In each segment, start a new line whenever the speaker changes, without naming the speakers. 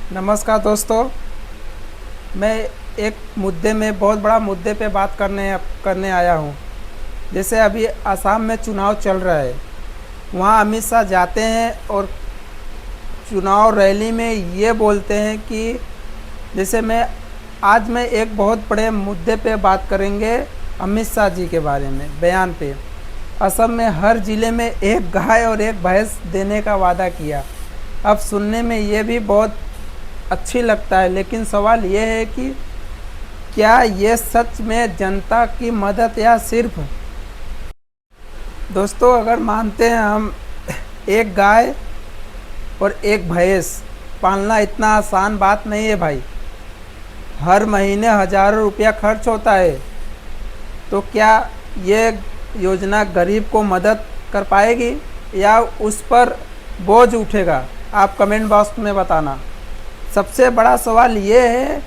नमस्कार दोस्तों। मैं एक मुद्दे में बहुत बड़ा मुद्दे पे बात करने आया हूँ। जैसे अभी असम में चुनाव चल रहा है, वहाँ अमित शाह जाते हैं और चुनाव रैली में ये बोलते हैं कि जैसे मैं एक बहुत बड़े मुद्दे पे बात करेंगे, अमित शाह जी के बारे में बयान पे। असम में हर ज़िले में एक गाय और एक भैंस देने का वादा किया। अब सुनने में ये भी बहुत अच्छी लगता है, लेकिन सवाल ये है कि क्या ये सच में जनता की मदद या सिर्फ। दोस्तों, अगर मानते हैं हम, एक गाय और एक भैंस पालना इतना आसान बात नहीं है भाई। हर महीने हज़ारों रुपया खर्च होता है। तो क्या ये योजना गरीब को मदद कर पाएगी या उस पर बोझ उठेगा? आप कमेंट बॉक्स में बताना। सबसे बड़ा सवाल ये है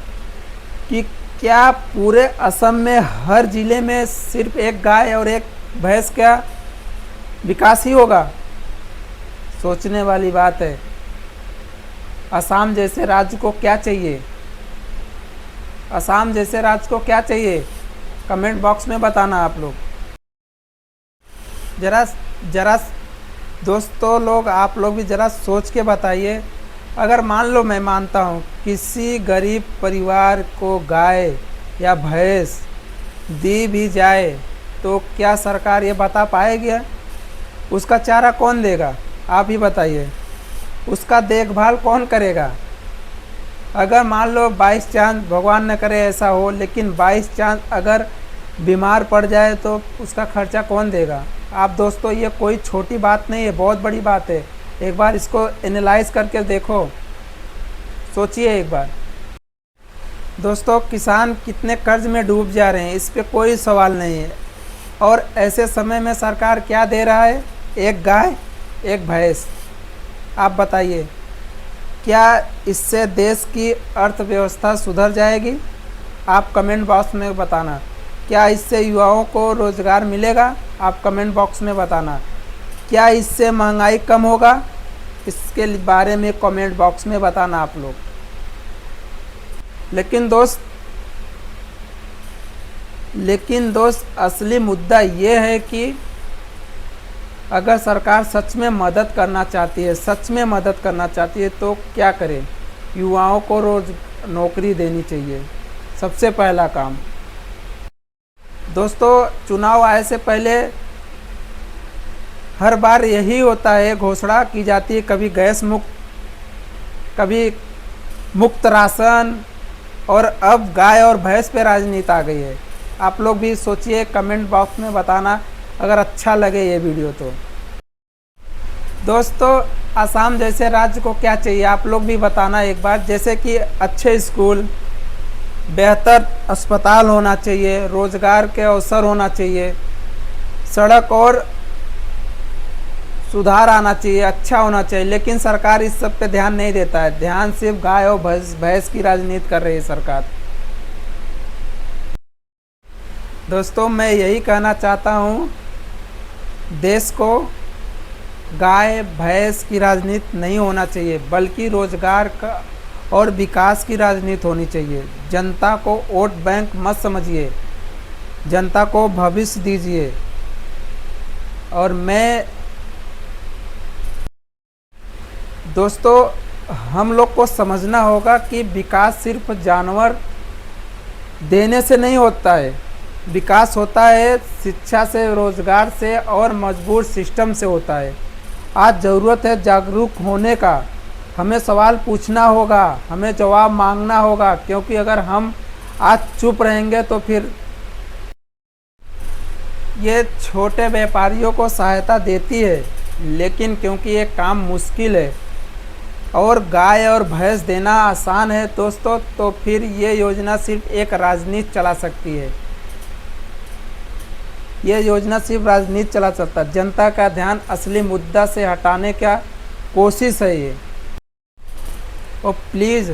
कि क्या पूरे असम में हर ज़िले में सिर्फ एक गाय और एक भैंस का विकास ही होगा? सोचने वाली बात है। असम जैसे राज्य को क्या चाहिए? असम जैसे राज्य को क्या चाहिए? कमेंट बॉक्स में बताना आप लोग। जरा दोस्तों लोग, आप लोग भी ज़रा सोच के बताइए। अगर मान लो, मैं मानता हूँ किसी गरीब परिवार को गाय या भैंस दी भी जाए, तो क्या सरकार ये बता पाएगी? उसका चारा कौन देगा? आप ही बताइए। उसका देखभाल कौन करेगा? अगर मान लो बाइस चांस, भगवान न करे ऐसा हो, लेकिन बाइस चांस अगर बीमार पड़ जाए तो उसका खर्चा कौन देगा? आप दोस्तों, ये कोई छोटी बात नहीं है, बहुत बड़ी बात है। एक बार इसको एनालाइज करके देखो, सोचिए एक बार। दोस्तों, किसान कितने कर्ज में डूब जा रहे हैं, इस पे कोई सवाल नहीं है। और ऐसे समय में सरकार क्या दे रहा है? एक गाय, एक भैंस। आप बताइए, क्या इससे देश की अर्थव्यवस्था सुधर जाएगी? आप कमेंट बॉक्स में बताना। क्या इससे युवाओं को रोज़गार मिलेगा? आप कमेंट बॉक्स में बताना। क्या इससे महंगाई कम होगा? इसके बारे में कमेंट बॉक्स में बताना आप लोग। लेकिन दोस्त असली मुद्दा ये है कि अगर सरकार सच में मदद करना चाहती है तो क्या करे? युवाओं को रोज नौकरी देनी चाहिए, सबसे पहला काम। दोस्तों, चुनाव आए से पहले हर बार यही होता है, घोषणा की जाती है, कभी गैस मुक्त, कभी मुफ्त राशन, और अब गाय और भैंस पे राजनीति आ गई है। आप लोग भी सोचिए, कमेंट बॉक्स में बताना अगर अच्छा लगे ये वीडियो तो। दोस्तों, असम जैसे राज्य को क्या चाहिए आप लोग भी बताना एक बार। जैसे कि अच्छे स्कूल, बेहतर अस्पताल होना चाहिए, रोज़गार के अवसर होना चाहिए, सड़क और सुधार आना चाहिए, अच्छा होना चाहिए। लेकिन सरकार इस सब पे ध्यान नहीं देता है। ध्यान सिर्फ गाय और भैंस की राजनीति कर रही है सरकार। दोस्तों, मैं यही कहना चाहता हूँ, देश को गाय भैंस की राजनीति नहीं होना चाहिए, बल्कि रोजगार का और विकास की राजनीति होनी चाहिए। जनता को वोट बैंक मत समझिए, जनता को भविष्य दीजिए। और मैं दोस्तों, हम लोग को समझना होगा कि विकास सिर्फ जानवर देने से नहीं होता है। विकास होता है शिक्षा से, रोजगार से और मजबूत सिस्टम से होता है। आज ज़रूरत है जागरूक होने का। हमें सवाल पूछना होगा, हमें जवाब मांगना होगा, क्योंकि अगर हम आज चुप रहेंगे तो फिर ये छोटे व्यापारियों को सहायता देती है, लेकिन क्योंकि ये काम मुश्किल है और गाय और भैंस देना आसान है दोस्तों, तो फिर ये योजना सिर्फ एक राजनीति चला सकती है। ये योजना सिर्फ राजनीति चला सकता है। जनता का ध्यान असली मुद्दा से हटाने का कोशिश है ये। और प्लीज़,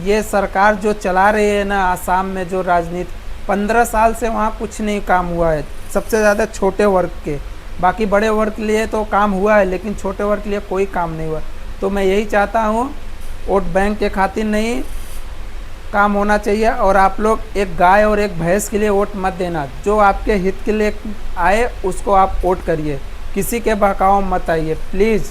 ये सरकार जो चला रही है ना आसाम में, जो राजनीति 15 साल से वहाँ कुछ नहीं काम हुआ है। सबसे ज़्यादा छोटे वर्ग के, बाकी बड़े वर्ग के लिए तो काम हुआ है, लेकिन छोटे वर्ग के लिए कोई काम नहीं हुआ। तो मैं यही चाहता हूँ वोट बैंक के खातिर नहीं काम होना चाहिए। और आप लोग एक गाय और एक भैंस के लिए वोट मत देना, जो आपके हित के लिए आए उसको आप वोट करिए, किसी के बहकाव मत आइए प्लीज़।